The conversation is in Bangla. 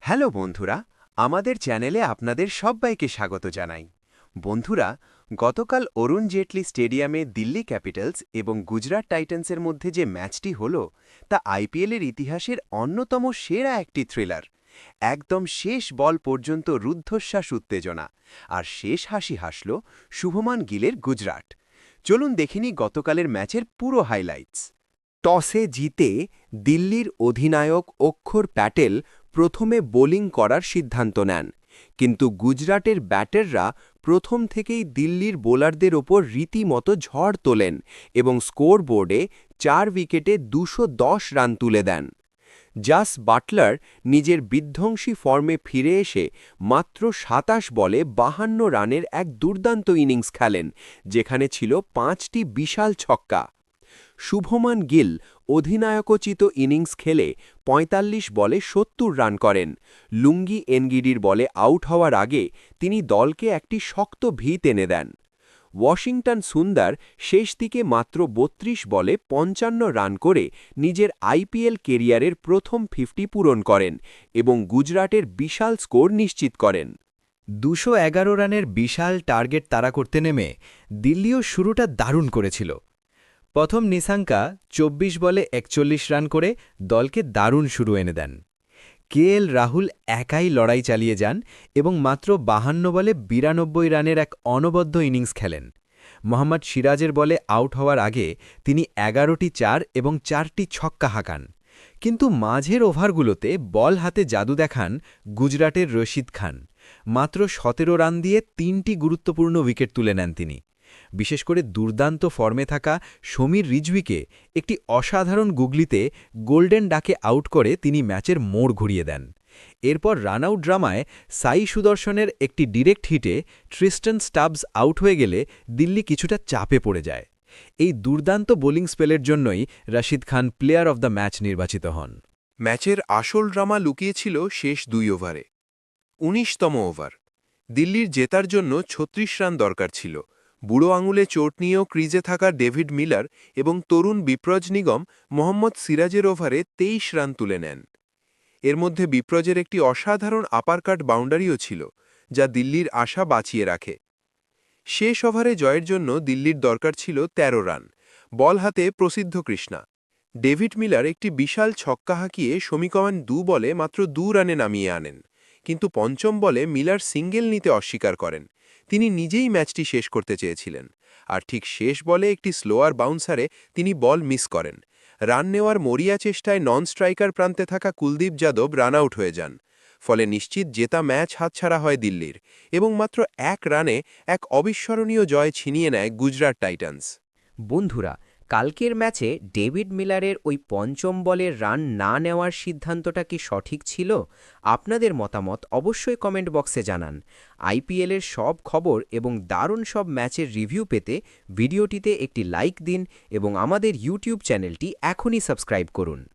হ্যালো বন্ধুরা, আমাদের চ্যানেলে আপনাদের সবাইকে স্বাগত জানাই। বন্ধুরা, গতকাল অরুণ জেটলি স্টেডিয়ামে দিল্লি ক্যাপিটালস এবং গুজরাট টাইটান্সের মধ্যে যে ম্যাচটি হল, তা আইপিএলের ইতিহাসের অন্যতম সেরা একটি থ্রিলার। একদম শেষ বল পর্যন্ত রুদ্ধশ্বাস উত্তেজনা, আর শেষ হাসি হাসল শুভমান গিলের গুজরাট। চলুন দেখিনি গতকালের ম্যাচের পুরো হাইলাইটস। টসে জিতে দিল্লির অধিনায়ক অক্ষর প্যাটেল প্রথমে বোলিং করার সিদ্ধান্ত নেন, কিন্তু গুজরাটের ব্যাটাররা প্রথম থেকেই দিল্লির বোলারদের ওপর রীতিমতো ঝড় তোলেন এবং স্কোরবোর্ডে ৪ উইকেটে ২১০ রান তুলে দেন। জাস বাটলার নিজের বিধ্বংসী ফর্মে ফিরে এসে মাত্র ২৭ বলে ৫২ রানের এক দুর্দান্ত ইনিংস খেলেন, যেখানে ছিল ৫টি বিশাল ছক্কা। শুভমান গিল অধিনায়কোচিত ইনিংস খেলে ৪৫ বলে ৭০ রান করেন। লুঙ্গি এনগিডির বলে আউট হওয়ার আগে তিনি দলকে একটি শক্ত ভিত এনে দেন। ওয়াশিংটন সুন্দর শেষ দিকে মাত্র ৩২ বলে ৫৫ রান করে নিজের আইপিএল কেরিয়ারের প্রথম ৫০ পূরণ করেন এবং গুজরাটের বিশাল স্কোর নিশ্চিত করেন। ২১১ রানের বিশাল টার্গেট তাড়া করতে নেমে দিল্লিও শুরুটা দারুণ করেছিল। প্রথম নিশাঙ্কা ২৪ বলে ৪১ রান করে দলকে দারুণ শুরু এনে দেন। কেএল রাহুল একাই লড়াই চালিয়ে যান এবং মাত্র ৫২ বলে ৯২ রানের এক অনবদ্য ইনিংস খেলেন। মোহাম্মদ সিরাজের বলে আউট হওয়ার আগে তিনি ১১টি ৪ এবং ৪টি ছক্কা হাঁকান। কিন্তু মাঝের ওভারগুলোতে বল হাতে জাদু দেখান গুজরাটের রশিদ খান। মাত্র ১৭ রান দিয়ে ৩টি গুরুত্বপূর্ণ উইকেট তুলে নেন তিনি। বিশেষ করে দুর্দান্ত ফর্মে থাকা সমীর রিজভিকে একটি অসাধারণ গুগলিতে গোল্ডেন ডাকে আউট করে তিনি ম্যাচের মোড় ঘুরিয়ে দেন। এরপর রানআউট ড্রামায় সাই সুদর্শনের একটি ডিরেক্ট হিটে ট্রিস্টন স্টাবস আউট হয়ে গেলে দিল্লি কিছুটা চাপে পড়ে যায়। এই দুর্দান্ত বোলিং স্পেলের জন্যই Rashid Khan player of the match নির্বাচিত হন। ম্যাচের আসল ড্রামা লুকিয়েছিল শেষ ২ ওভারে। ১৯তম ওভার, দিল্লির জেতার জন্য ৩৬ রান দরকার ছিল। বুড়ো আঙুলে চোট নিয়েও ক্রিজে থাকা ডেভিড মিলার এবং তরুণ বিপ্রজ নিগম মোহাম্মদ সিরাজের ওভারে ২৩ রান তুলে নেন। এর মধ্যে বিপ্রজের একটি অসাধারণ আপারকাট বাউন্ডারিও ছিল, যা দিল্লির আশা বাঁচিয়ে রাখে। শেষ ওভারে জয়ের জন্য দিল্লির দরকার ছিল ১৩ রান। বল হাতে প্রসিদ্ধ কৃষ্ণা। ডেভিড মিলার একটি বিশাল ছক্কা হাঁকিয়ে সমীকরণ ২ বলে মাত্র ২ রানে নামিয়ে আনেন, কিন্তু পঞ্চম বলে মিলার সিঙ্গেল নিতে অস্বীকার করেন। তিনি নিজেই ম্যাচটি শেষ করতে চেয়েছিলেন, আর ঠিক শেষ বলে একটি স্লোয়ার বাউন্সারে তিনি বল মিস করেন। রান নেওয়ার মরিয়া চেষ্টায় নন স্ট্রাইকার প্রান্তে থাকা কুলদীপ যাদব রান আউট হয়ে যান। ফলে নিশ্চিত জেতা ম্যাচ হাতছাড়া হয় দিল্লির এবং মাত্র ১ রানে এক অবিস্মরণীয় জয় ছিনিয়ে নেয় গুজরাট টাইটান্স। বন্ধুরা, কালকের ম্যাচে ডেভিড মিলারের ওই পঞ্চম বলের রান না নেওয়ার সিদ্ধান্তটা কি সঠিক ছিল? আপনাদের মতামত অবশ্যই কমেন্ট বক্সে জানান। আইপিএলের সব খবর এবং দারুণ সব ম্যাচের রিভিউ পেতে ভিডিওটিতে একটি লাইক দিন এবং আমাদের ইউটিউব চ্যানেলটি এখনই সাবস্ক্রাইব করুন।